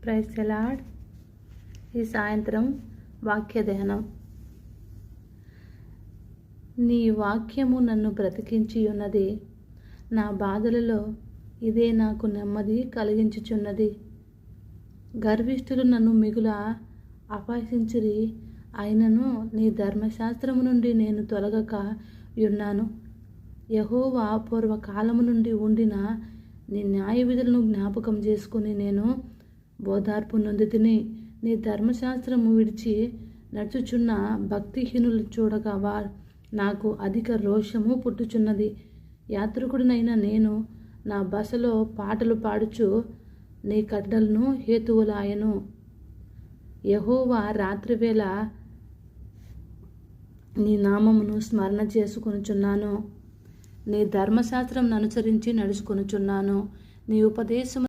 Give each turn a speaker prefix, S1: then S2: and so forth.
S1: Praise the lord. ఈ సాయంత్రం వాక్య ధ్యానం. నీ వాక్యము నన్ను బ్రతికించి ఉన్నది. నా బాధలలో ఇదే నాకు నెమ్మది కలిగించుచున్నది. గర్విష్ఠులు నన్ను మిగుల అపహసించిరి, అయినను నీ ధర్మశాస్త్రము నుండి నేను తొలగక ఉన్నాను. యెహోవా పూర్వకాలము నుండి ఉండిన నీ న్యాయ విధులను జ్ఞాపకం చేసుకుని నేను బోధార్పు నొందితిని. నీ ధర్మశాస్త్రము విడిచి నడుచుచున్న భక్తిహీనులు చూడగా నాకు అధిక రోషము పుట్టుచున్నది. యాత్రికుడినైన నేను నా బసలో పాటలు పాడుచు నీ కట్టడలను హేతువులాయను. యెహోవా రాత్రివేళ నీ నామమును స్మరణ చేసుకొనుచున్నాను. నీ ధర్మశాస్త్రం అనుసరించి నడుచుకొనుచున్నాను. నీ ఉపదేశము